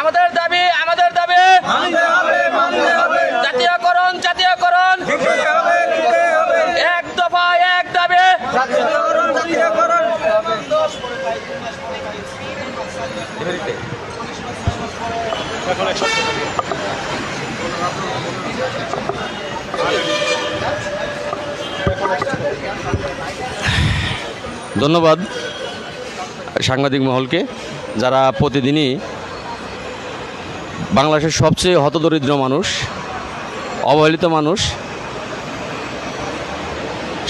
আমাদের দাবি জাতীয়করণ এক দফা এক দাবি। ধন্যবাদ সাংবাদিক মহলকে, যারা প্রতিদিনই বাংলাদেশের সবচেয়ে হতদরিদ্র মানুষ, অবহেলিত মানুষ,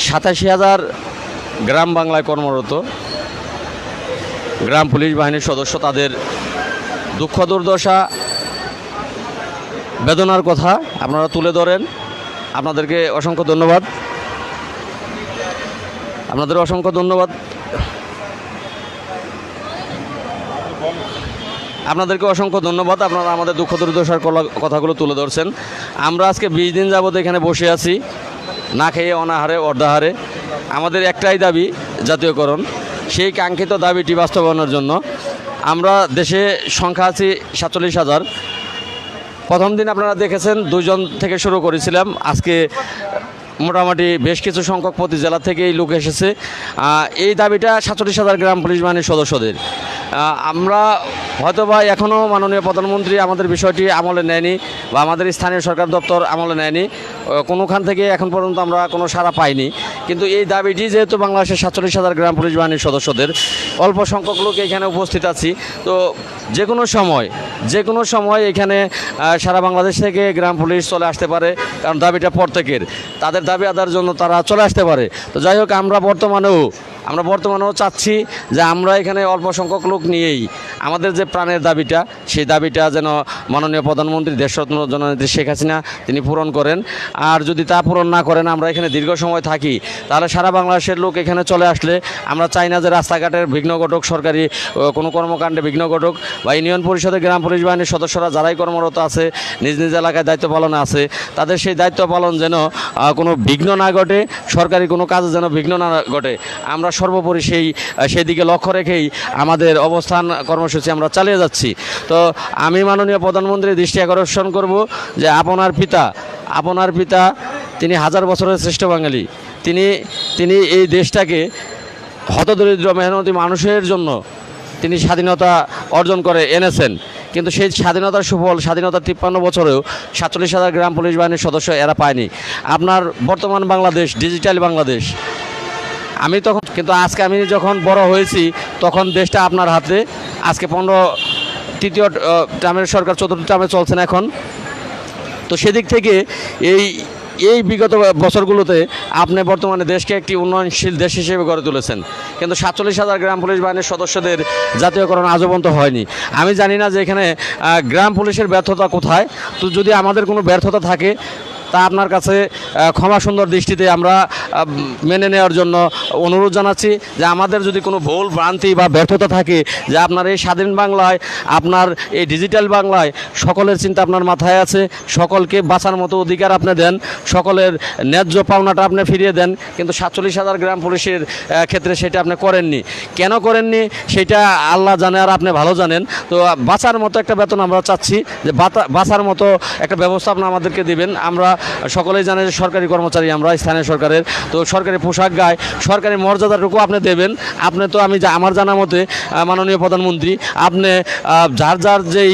87,000 গ্রাম বাংলায় কর্মরত গ্রাম পুলিশ বাহিনীর সদস্য, তাদের দুঃখ দুর্দশা বেদনার কথা আপনারা তুলে ধরেন। আপনাদেরকে অসংখ্য ধন্যবাদ। আপনাদের অসংখ্য ধন্যবাদ। আপনাদেরকে অসংখ্য ধন্যবাদ। আপনারা আমাদের দুঃখ দুর্দশার কথাগুলো তুলে ধরছেন। আমরা আজকে 20 দিন যাবত এখানে বসে আছি, না খেয়ে, অনাহারে, অর্ধাহারে। আমাদের একটাই দাবি, জাতীয়করণ। সেই কাঙ্ক্ষিত দাবিটি বাস্তবায়নের জন্য আমরা দেশে সংখ্যা আছি 47,000। প্রথম দিন আপনারা দেখেছেন 2 জন থেকে শুরু করেছিলাম, আজকে মোটামুটি বেশ কিছু সংখ্যক প্রতি জেলা থেকেই লোক এসেছে। এই দাবিটা 47,000 গ্রাম পুলিশ বাহিনীর সদস্যদের। আমরা হয়তোবা এখনও মাননীয় প্রধানমন্ত্রী আমাদের বিষয়টি আমলে নেয়নি, বা আমাদের স্থানীয় সরকার দপ্তর আমলে নেয়নি, কোনোখান থেকে এখন পর্যন্ত আমরা কোনো সাড়া পাইনি। কিন্তু এই দাবিটি যেহেতু বাংলাদেশের 47,000 গ্রাম পুলিশ বাহিনীর সদস্যদের, অল্প সংখ্যক লোক এখানে উপস্থিত আছি, তো যে কোনো সময় এখানে সারা বাংলাদেশ থেকে গ্রাম পুলিশ চলে আসতে পারে, কারণ দাবিটা প্রত্যেকের। তাদের দাবি আদায়ের জন্য তারা চলে আসতে পারে। তো যাই হোক, আমরা বর্তমানেও চাচ্ছি যে আমরা এখানে অল্প সংখ্যক লোক নিয়েই আমাদের যে প্রাণের দাবিটা, সেই দাবিটা যেন মাননীয় প্রধানমন্ত্রী দেশরত্ন জননেত্রী শেখ হাসিনা তিনি পূরণ করেন। আর যদি তা পূরণ না করেন, আমরা এখানে দীর্ঘ সময় থাকি, তাহলে সারা বাংলাদেশের লোক এখানে চলে আসলে আমরা চাই না যে রাস্তাঘাটের বিঘ্ন ঘটক, সরকারি কোনো কর্মকাণ্ডে বিঘ্ন ঘটক, বা ইউনিয়ন পরিষদে গ্রাম পুলিশ বাহিনীর সদস্যরা যারাই কর্মরত আছে, নিজ নিজ এলাকায় দায়িত্ব পালনে আছে, তাদের সেই দায়িত্ব পালন যেন কোনো বিঘ্ন না ঘটে, সরকারি কোনো কাজে যেন বিঘ্ন না ঘটে। আমরা সর্বোপরি সেই দিকে লক্ষ্য রেখেই আমাদের অবস্থান কর্মসূচি আমরা চালিয়ে যাচ্ছি। তো আমি মাননীয় প্রধানমন্ত্রীর দৃষ্টি আকর্ষণ করব যে আপনার পিতা তিনি 1000 বছরের শ্রেষ্ঠ বাঙালি। তিনি এই দেশটাকে হতদরিদ্র মেহনতি মানুষের জন্য তিনি স্বাধীনতা অর্জন করে এনেছেন। কিন্তু সেই স্বাধীনতার সুফল, স্বাধীনতার 53 বছরেও 47,000 গ্রাম পুলিশ বাহিনীর সদস্য এরা পায়নি। আপনার বর্তমান বাংলাদেশ ডিজিটাল বাংলাদেশ। কিন্তু আজকে আমি যখন বড় হয়েছি, তখন দেশটা আপনার হাতে। আজকে তৃতীয় টার্মের সরকার 4র্থ টার্মে চলছেন এখন। তো সেদিক থেকে এই বিগত বছরগুলোতে আপনি বর্তমানে দেশকে একটি উন্নয়নশীল দেশ হিসেবে গড়ে তুলেছেন, কিন্তু 47,000 গ্রাম পুলিশ বাহিনীর সদস্যদের জাতীয়করণ আজও পর্যন্ত হয়নি। আমি জানি না যে এখানে গ্রাম পুলিশের ব্যর্থতা কোথায়। তো যদি আমাদের কোনো ব্যর্থতা থাকে, তা আপনার কাছে ক্ষমা সুন্দর দৃষ্টিতে আমরা মেনে নেওয়ার জন্য অনুরোধ জানাচ্ছি যে আমাদের যদি কোনো ভুল ভ্রান্তি বা ব্যর্থতা থাকে, যে আপনার এই স্বাধীন বাংলায়, আপনার এই ডিজিটাল বাংলায় সকলের চিন্তা আপনার মাথায় আছে, সকলকে বাঁচার মতো অধিকার আপনি দেন, সকলের ন্যায্য পাওনাটা আপনি ফিরিয়ে দেন, কিন্তু 47,000 গ্রাম পুলিশের ক্ষেত্রে সেটা আপনি করেননি। কেন করেননি সেটা আল্লাহ জানে, আর আপনি ভালো জানেন। তো বাঁচার মতো একটা বেতন আমরা চাচ্ছি, যে বাঁচার মতো একটা ব্যবস্থা আপনি আমাদেরকে দিবেন। আমরা সকলেই জানে যে সরকারি কর্মচারী আমরা, স্থানীয় সরকারের, তো সরকারি পোশাক গায়ে সরকারি মর্যাদাটুকু আপনি দেবেন। আপনি তো আমার জানা মতে মাননীয় প্রধানমন্ত্রী, আপনি যার যেই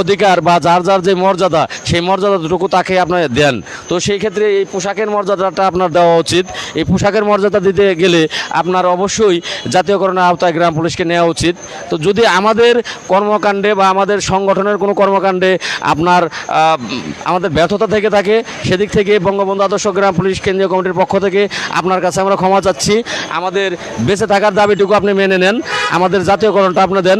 অধিকার বা যার যেই মর্যাদা, সেই মর্যাদাটুকু তাকে আপনি দেন। তো সেই ক্ষেত্রে এই পোশাকের মর্যাদাটা আপনার দেওয়া উচিত। এই পোশাকের মর্যাদা দিতে গেলে আপনার অবশ্যই জাতীয়করণের আওতায় গ্রাম পুলিশকে নেওয়া উচিত। তো যদি আমাদের কর্মকাণ্ডে বা আমাদের সংগঠনের কোনো কর্মকাণ্ডে আমাদের ব্যর্থতা থেকে থাকে, সেদিক থেকে বঙ্গবন্ধু আদর্শ গ্রাম পুলিশ কেন্দ্রীয় কমিটির পক্ষ থেকে আপনার কাছে আমরা ক্ষমা চাচ্ছি। আমাদের বেঁচে থাকার দাবিটুকু আপনি মেনে নেন, আমাদের জাতীয়করণটা আপনি দেন।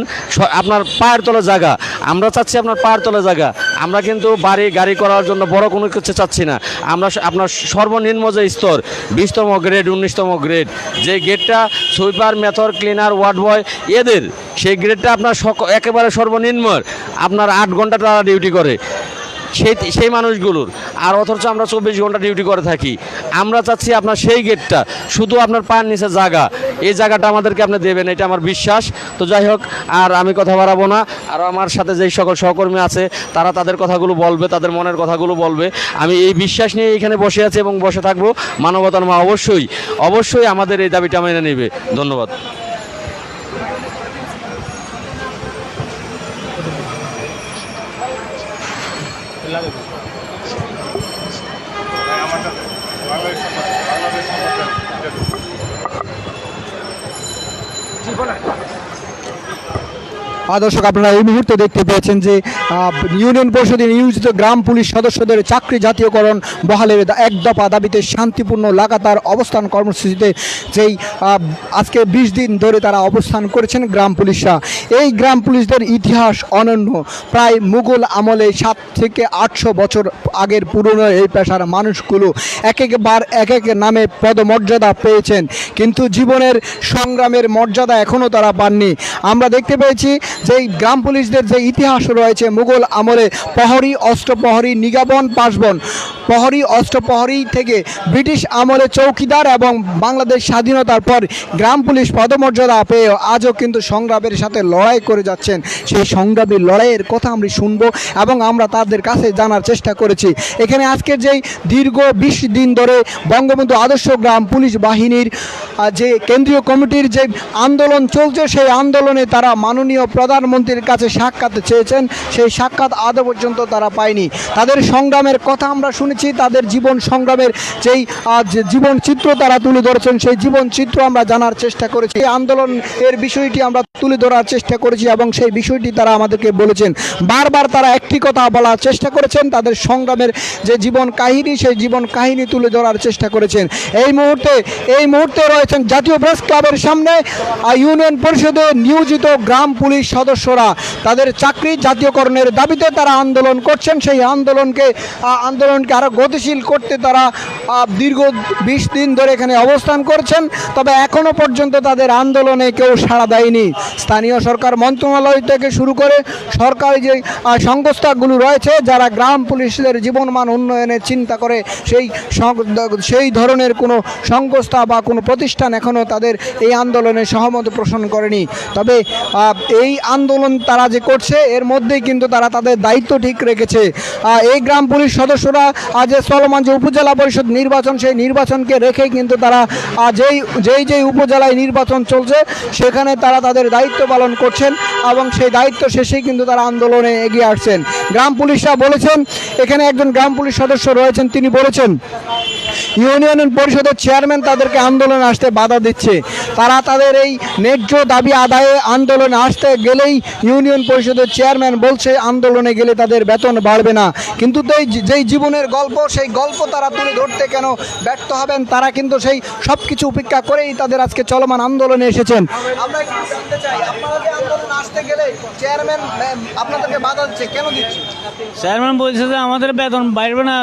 আপনার পায়ের তলে জায়গা, আমরা চাচ্ছি আপনার পায়ের তলে জায়গা। আমরা কিন্তু বাড়ি গাড়ি করার জন্য বড় কোনো কিছু চাচ্ছি না। আমরা আপনার সর্বনিম্ন যে স্তর 20তম গ্রেড, 19তম গ্রেড, যে গ্রেডটা সুইপার, মেথর, ক্লিনার, ওয়ার্ড বয় এদের, সেই গ্রেডটা আপনার একেবারে সর্বনিম্ন। আপনার 8 ঘন্টা তারা ডিউটি করে। সেই মানুষগুলোর, আর অথচ আমরা 24 ঘন্টা ডিউটি করে থাকি। আমরা চাচ্ছি আপনার সেই গেটটা, শুধু আপনার পায়ের নিচে জায়গা, এই জায়গাটা আমাদেরকে আপনি দেবেন, এটা আমার বিশ্বাস। তো যাই হোক, আর আমি কথা বাড়াবো না। আর আমার সাথে যেই সকল সহকর্মী আছে তারা তাদের কথাগুলো বলবে, তাদের মনের কথাগুলো বলবে। আমি এই বিশ্বাস নিয়ে এখানে বসে আছি এবং বসে থাকবো। মানবতার মা অবশ্যই অবশ্যই আমাদের এই দাবিটা মেনে নেবে। ধন্যবাদ। দর্শক, আপনারা এই মুহূর্তে দেখতে পেয়েছেন যে ইউনিয়ন পরিষদে নিয়োজিত গ্রাম পুলিশ সদস্যদের চাকরি জাতীয়করণ বহালের এক দফা দাবিতে শান্তিপূর্ণ লাগাতার অবস্থান কর্মসূচিতে যেই আজকে 20 দিন ধরে তারা অবস্থান করেছেন গ্রাম পুলিশরা। এই গ্রাম পুলিশদের ইতিহাস অনন্য। প্রায় মুঘল আমলে 7 থেকে 800 বছর আগের পুরনো এই পেশার মানুষগুলো এক এক নামে পদমর্যাদা পেয়েছেন, কিন্তু জীবনের সংগ্রামের মর্যাদা এখনও তারা পাননি। আমরা দেখতে পেয়েছি যে গ্রাম পুলিশদের যে ইতিহাস রয়েছে, মুঘল আমলে প্রহরী, অষ্টপ্রহরী, নিগাবন, পাশবন, প্রহরী, অষ্টপ্রহরী থেকে ব্রিটিশ আমলে চৌকিদার এবং বাংলাদেশ স্বাধীনতার পর গ্রাম পুলিশ পদমর্যাদা পেয়ে আজও কিন্তু সংগ্রামের সাথে লড়াই করে যাচ্ছেন। সেই সংগ্রামী লড়াইয়ের কথা আমরা শুনবো এবং আমরা তাদের কাছে জানার চেষ্টা করেছি। এখানে আজকের যেই দীর্ঘ 20 দিন ধরে বঙ্গবন্ধু আদর্শ গ্রাম পুলিশ বাহিনীর যে কেন্দ্রীয় কমিটির যে আন্দোলন চলছে, সেই আন্দোলনে তারা মাননীয় প্রধানমন্ত্রীর কাছে সাক্ষাৎ চেয়েছেন, সেই সাক্ষাৎ আদৌ পর্যন্ত তারা পায়নি। তাদের সংগ্রামের কথা আমরা শুনেছি, তাদের জীবন সংগ্রামের যেই জীবন চিত্র তারা তুলে ধরেছেন, সেই জীবন চিত্র আমরা জানার চেষ্টা করেছি। এই আন্দোলন এর বিষয়টি আমরা তুলে ধরার চেষ্টা করেছি এবং সেই বিষয়টি তারা আমাদেরকে বলেছেন। বারবার তারা একটি কথা বলার চেষ্টা করেছেন, তাদের সংগ্রামের যে জীবন কাহিনী, সেই জীবন কাহিনী তুলে ধরার চেষ্টা করেছেন। এই মুহূর্তে রয়েছেন জাতীয় প্রেস ক্লাবের সামনে ইউনিয়ন পরিষদে নিয়োজিত গ্রাম পুলিশ সদস্যরা। তাদের চাকরি জাতীয়করণের দাবিতে তারা আন্দোলন করছেন। সেই আন্দোলনকে আরো গতিশীল করতে তারা দীর্ঘ 20 দিন ধরে এখানে অবস্থান করছেন। তবে এখনো পর্যন্ত তাদের আন্দোলনে কেউ সাড়া দেয়নি। স্থানীয় সরকার মন্ত্রণালয় থেকে শুরু করে সরকারি যে সংস্থাগুলো রয়েছে, যারা গ্রাম পুলিশদের জীবনমান উন্নয়নের চিন্তা করে, সেই ধরনের কোনো সংস্থা বা কোনো প্রতিষ্ঠান এখনও তাদের এই আন্দোলনে সহমত পোষণ করেনি। তবে এই আন্দোলন তারা যে করছে, এর মধ্যেই কিন্তু তারা তাদের দায়িত্ব ঠিক রেখেছে। এই গ্রাম পুলিশ সদস্যরা যে চলমান যে উপজেলা পরিষদ নির্বাচন, সেই নির্বাচনকে রেখেই কিন্তু তারা যেই উপজেলায় নির্বাচন চলছে সেখানে তারা তাদের দায়িত্ব পালন করছেন এবং সেই দায়িত্ব শেষেই কিন্তু তারা আন্দোলনে এগিয়ে আসছেন। গ্রাম পুলিশরা বলেছেন, এখানে একজন গ্রাম পুলিশ সদস্য রয়েছেন, তিনি বলেছেন ইউনিয়ন পরিষদের চেয়ারম্যান তাদেরকে আন্দোলনে আসতে বাধা দিচ্ছে। তারা তাদের এই ন্যায্য দাবি আদায়ে আন্দোলনে আসতে গেলেই ইউনিয়ন পরিষদের চেয়ারম্যান বলছে আন্দোলনে গেলে তাদের বেতন বাড়বে না। কিন্তু যেই জীবনের গল্প, সেই গল্প তারা তুলে ধরতে কেন ব্যর্থ হবেন? তারা কিন্তু সেই সব কিছু উপেক্ষা করেই তাদের আজকে চলমান আন্দোলনে এসেছেন। আমরা একটু জানতে চাই, আপনারা যে আন্দোলনে আসতে গেলে চেয়ারম্যান আপনাদেরকে বাধা দিচ্ছে, কেন দিচ্ছে? চেয়ারম্যান বলছে যে আমাদের বেতন বাড়বে না,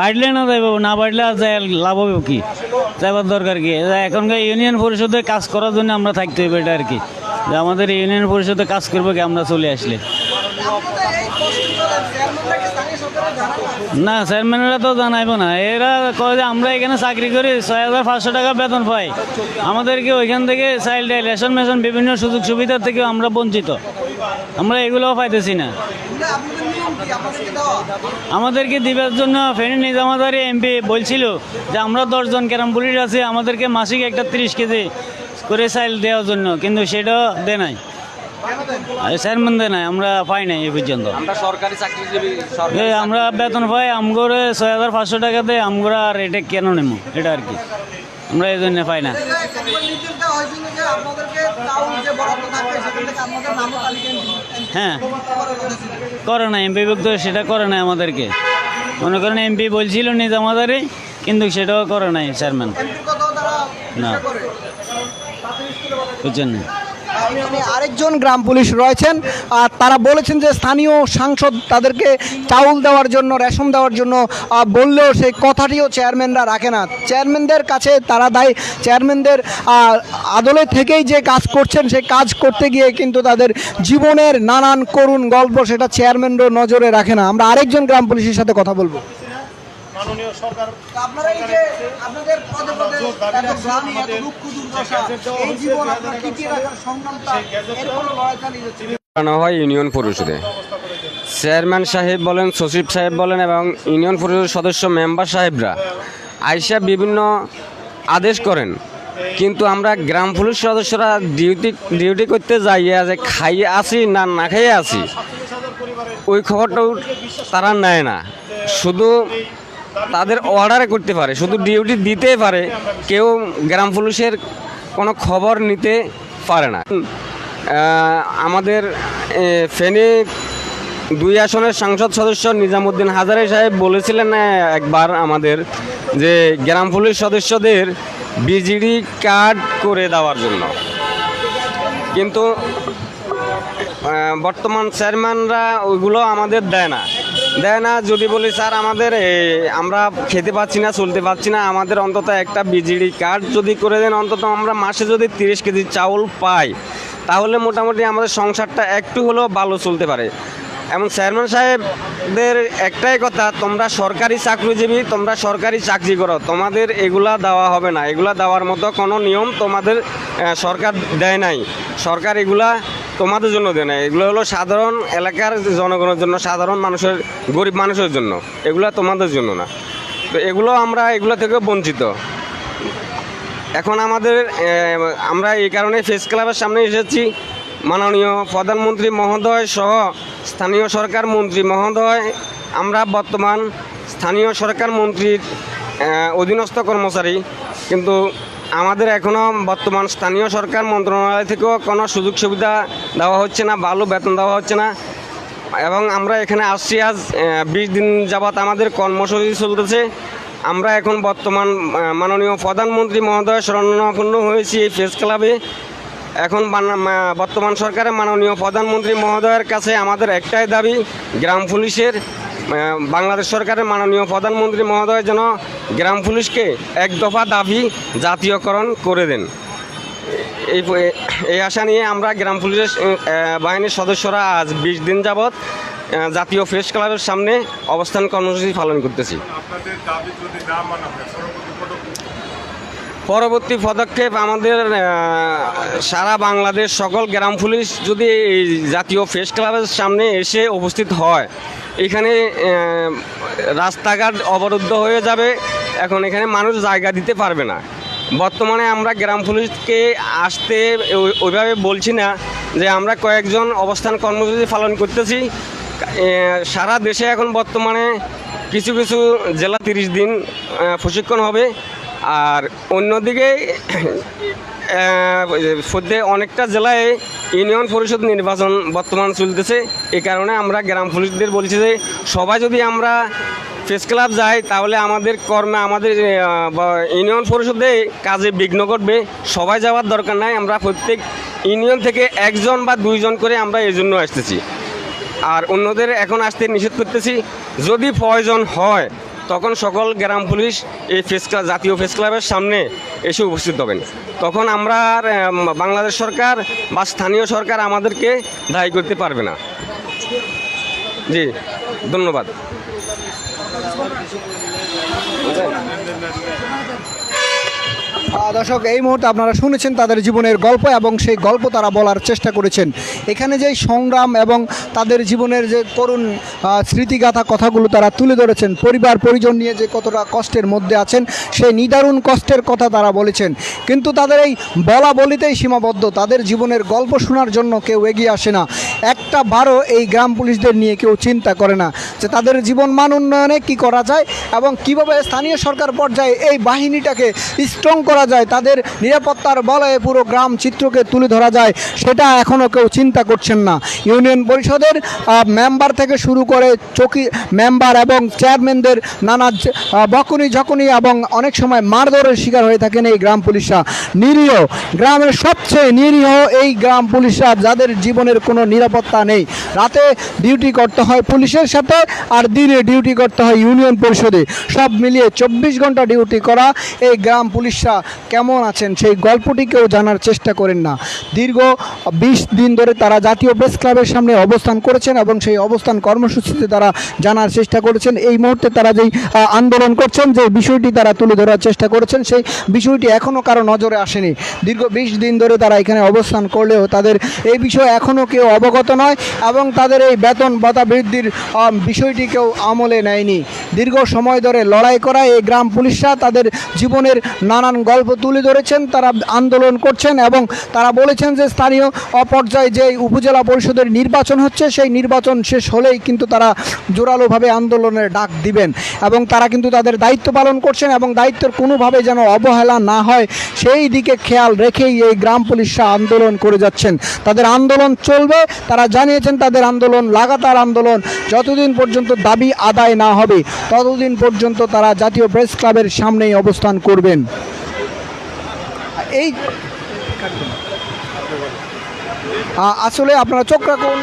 বাড়লে না যাইব, না বাড়লে আর লাভ হবে কি, যাইবার দরকার কি? এখনকার ইউনিয়ন পরিষদে কাজ করার জন্য আমরা থাকতে হবে, এটা আর কি। যে আমাদের ইউনিয়ন পরিষদে কাজ করবো কি আমরা চলে আসলে? না, চেয়ারম্যানেরা তো জানাইব না। এরা কয় যে আমরা এখানে চাকরি করি, 6500 টাকা বেতন পাই, আমাদেরকে ওইখান থেকে চাইল্ড রেশন মেশন বিভিন্ন সুযোগ সুবিধা থেকে আমরা বঞ্চিত, আমরা এগুলোও পাইতেছি না। আমাদেরকে দিবার জন্য ফেনী নিজামাবাড়ি এমপি বলছিল যে আমরা 10 জন ক্যারাম পুলিশ আছি, আমাদেরকে মাসিক একটা 30 কেজি করে চাইল দেওয়ার জন্য, কিন্তু সেটাও দেয় নাই, চেয়ারম্যান দেয় নাই, আমরা পাই নাই এই পর্যন্ত। আমরা বেতন পাই আমগরে 6500 টাকা দেয়, আমরা আর এটা কেন নেব, এটা আর কি আমরা এই জন্য পাই না। হ্যাঁ, করে না এমপি ভুক্ত, সেটা করে নাই আমাদেরকে। মনে করেন এমপি বলছিল নিজামাবাড়ি, কিন্তু সেটাও করে নাই চেয়ারম্যান। না, বুঝছেন না। এখানে আরেকজন গ্রাম পুলিশ রয়েছেন, আর তারা বলেছেন যে স্থানীয় সাংসদ তাদেরকে চাউল দেওয়ার জন্য, রেশন দেওয়ার জন্য বললেও সেই কথাটিও চেয়ারম্যানরা রাখে না। চেয়ারম্যানদের কাছে তারা দায়ী, চেয়ারম্যানদের আদলে থেকেই যে কাজ করছেন সেই কাজ করতে গিয়ে কিন্তু তাদের জীবনের নানান করুণ গল্প সেটা চেয়ারম্যানরও নজরে রাখে না। আমরা আরেকজন গ্রাম পুলিশের সাথে কথা বলবো। আপনারা এই যে আপনাদের পদে পদে এত গ্রামে এত দুঃখ দুর্দশা, এই জীবন আপনারা টিকিয়ে রাখার সংগ্রামটা এর কোনো লড়াই চালিয়ে যাচ্ছে। বানানো হয় ইউনিয়ন পরিষদে। চেয়ারম্যান সাহেব বলেন, সচিব সাহেব বলেন এবং ইউনিয়ন পরিষদের সদস্য মেম্বার সাহেবরা আইসা বিভিন্ন আদেশ করেন, কিন্তু আমরা গ্রাম পুলিশ সদস্যরা ডিউটি করতে যাইয়া যে খাইয়ে আসি না না খাইয়ে আসি ওই খবরটাও তারা নেয় না। শুধু তাদের অর্ডারে করতে পারে, শুধু ডিউটি দিতে পারে, কেউ গ্রাম পুলিশের কোনো খবর নিতে পারে না। আমাদের ফেনী 2 আসনের সংসদ সদস্য নিজামুদ্দিন হাজারি সাহেব বলেছিলেন একবার আমাদের যে গ্রাম পুলিশ সদস্যদের বিজিডি কার্ড করে দেওয়ার জন্য, কিন্তু বর্তমান চেয়ারম্যানরা ওইগুলো আমাদের দেয় না। যদি বলি স্যার আমাদের আমরা খেতে পাচ্ছি না, চলতে পারছি না, আমাদের অন্তত একটা বিজিডি কার্ড যদি করে দেন, অন্তত আমরা মাসে যদি 30 কেজি চাউল পাই তাহলে মোটামুটি আমাদের সংসারটা একটু হলেও ভালো চলতে পারে। এবং চেয়ারম্যান সাহেবদের একটাই কথা, তোমরা সরকারি চাকরিজীবী, তোমরা সরকারি চাকরি করো, তোমাদের এগুলা দেওয়া হবে না, এগুলা দেওয়ার মতো কোনো নিয়ম তোমাদের সরকার দেয় নাই। সরকার এগুলা তোমাদের জন্য দেয় না, এগুলো হলো সাধারণ এলাকার জনগণের জন্য, সাধারণ মানুষের, গরিব মানুষের জন্য, এগুলা তোমাদের জন্য না। তো এগুলো আমরা এগুলো থেকে বঞ্চিত। এখন আমরা এই কারণে প্রেস ক্লাবের সামনে এসেছি। মাননীয় প্রধানমন্ত্রী মহোদয় সহ স্থানীয় সরকার মন্ত্রী মহোদয়, আমরা বর্তমান স্থানীয় সরকার মন্ত্রীর অধীনস্থ কর্মচারী, কিন্তু আমাদের এখনও বর্তমান স্থানীয় সরকার মন্ত্রণালয় থেকেও কোনো সুযোগ সুবিধা দেওয়া হচ্ছে না, ভালো বেতন দেওয়া হচ্ছে না। এবং আমরা এখানে আসছি আজ 20 দিন যাবৎ আমাদের কর্মসূচি চলতেছে। আমরা এখন বর্তমান মাননীয় প্রধানমন্ত্রী মহোদয় শরণাপন্ন হয়েছি এই প্রেস ক্লাবে। এখন বর্তমান সরকারের মাননীয় প্রধানমন্ত্রী মহোদয়ের কাছে আমাদের একটাই দাবি, গ্রাম পুলিশের বাংলাদেশ সরকারের মাননীয় প্রধানমন্ত্রী মহোদয় যেন গ্রাম পুলিশকে এক দফা দাবি জাতীয়করণ করে দেন। এই আশা নিয়ে আমরা গ্রাম পুলিশের বাহিনীর সদস্যরা আজ 20 দিন যাবৎ জাতীয় প্রেস ক্লাবের সামনে অবস্থান কর্মসূচি পালন করতেছি। পরবর্তী পদক্ষেপ আমাদের সারা বাংলাদেশ সকল গ্রাম পুলিশ যদি এই জাতীয় প্রেস ক্লাবের সামনে এসে উপস্থিত হয়, এখানে রাস্তাঘাট অবরুদ্ধ হয়ে যাবে। এখন এখানে মানুষ জায়গা দিতে পারবে না। বর্তমানে আমরা গ্রাম পুলিশকে আসতে ওইভাবে বলছি না, যে আমরা কয়েকজন অবস্থান কর্মসূচি পালন করতেছি। সারা দেশে এখন বর্তমানে কিছু কিছু জেলা 30 দিন প্রশিক্ষণ হবে, আর অন্যদিকে অনেকটা জেলায় ইউনিয়ন পরিষদ নির্বাচন বর্তমান চলতেছে। এই কারণে আমরা গ্রাম পুলিশদের বলছি যে সবাই যদি আমরা প্রেস ক্লাব যাই তাহলে আমাদের কর্মে, আমাদের ইউনিয়ন পরিষদে কাজে বিঘ্ন ঘটবে। সবাই যাওয়ার দরকার নাই, আমরা প্রত্যেক ইউনিয়ন থেকে 1 জন বা 2 জন করে আমরা এই জন্য আসতেছি, আর অন্যদের এখন আসতে নিষেধ করতেছি। যদি প্রয়োজন হয় তখন সকল গ্রাম পুলিশ এই জাতীয় প্রেস ক্লাবের সামনে এসে উপস্থিত হবেন। তখন আমরা আর বাংলাদেশ সরকার বা স্থানীয় সরকার আমাদেরকে দায়ী করতে পারবে না। জি, ধন্যবাদ। দর্শক, এই মুহূর্তে আপনারা শুনেছেন তাদের জীবনের গল্প, এবং সেই গল্প তারা বলার চেষ্টা করেছেন। এখানে যে সংগ্রাম এবং তাদের জীবনের যে করুণ স্মৃতিগাথা কথাগুলো তারা তুলে ধরেছেন, পরিবার পরিজন নিয়ে যে কতটা কষ্টের মধ্যে আছেন সেই নিদারুণ কষ্টের কথা তারা বলেছেন। কিন্তু তাদের এই বলা বলিতেই সীমাবদ্ধ, তাদের জীবনের গল্প শোনার জন্য কেউ এগিয়ে আসে না। একটা একটা বারও এই গ্রাম পুলিশদের নিয়ে কেউ চিন্তা করে না যে তাদের জীবনমান উন্নয়নে কি করা যায় এবং কিভাবে স্থানীয় সরকার পর্যায়ে এই বাহিনীটাকে স্ট্রং করা যায়, তাদের নিরাপত্তার বলয়ে পুরো গ্রাম চিত্রকে তুলে ধরা যায়, সেটা এখনও কেউ চিন্তা করছেন না। ইউনিয়ন পরিষদের মেম্বার থেকে শুরু করে চৌকি মেম্বার এবং চেয়ারম্যানদের নানা বকুনি ঝকুনি এবং অনেক সময় মারধরের শিকার হয়ে থাকেন এই গ্রাম পুলিশরা। নিরীহ, গ্রামের সবচেয়ে নিরীহ এই গ্রাম পুলিশরা, যাদের জীবনের কোনো নিরাপত্তা নেই। রাতে ডিউটি করতে হয় পুলিশের সাথে আর দিনে ডিউটি করতে হয় ইউনিয়ন পরিষদে। সব মিলিয়ে 24 ঘন্টা ডিউটি করা এই গ্রাম পুলিশরা কেমন আছেন সেই গল্পটি কেউ জানার চেষ্টা করেন না। দীর্ঘ 20 দিন ধরে তারা জাতীয় প্রেস ক্লাবের সামনে অবস্থান করেছেন এবং সেই অবস্থান কর্মসূচিতে তারা জানার চেষ্টা করেছেন। এই মুহূর্তে তারা যেই আন্দোলন করছেন, যে বিষয়টি তারা তুলে ধরার চেষ্টা করেছেন, সেই বিষয়টি এখনও কারো নজরে আসেনি। দীর্ঘ 20 দিন ধরে তারা এখানে অবস্থান করলেও তাদের এই বিষয়ে এখনও কেউ অবগত নয় এবং তাদের এই বেতন ভাতা বৃদ্ধির বিষয়টি কেউ আমলে নেয়নি। দীর্ঘ সময় ধরে লড়াই করা এই গ্রাম পুলিশরা তাদের জীবনের নানান গল্প তুলে ধরেছেন, তারা আন্দোলন করছেন এবং তারা বলেছেন যে স্থানীয় পর্যায়ে যে উপজেলা পরিষদের নির্বাচন হচ্ছে, সেই নির্বাচন শেষ হলেই কিন্তু তারা জোরালোভাবে আন্দোলনের ডাক দিবেন এবং তারা কিন্তু তাদের দায়িত্ব পালন করছেন এবং দায়িত্বের কোনোভাবে যেন অবহেলা না হয় সেই দিকে খেয়াল রেখেই এই গ্রাম পুলিশরা আন্দোলন করে যাচ্ছেন। তাদের আন্দোলন চলবে, তারা জানিয়েছেন তাদের আন্দোলন লাগাতার আন্দোলন, যতদিন পর্যন্ত দাবি আদায় না হবে ততদিন পর্যন্ত তারা জাতীয় প্রেস ক্লাবের সামনেই অবস্থান করবেন। এই আসলে আপনারা চোখ রাখুন।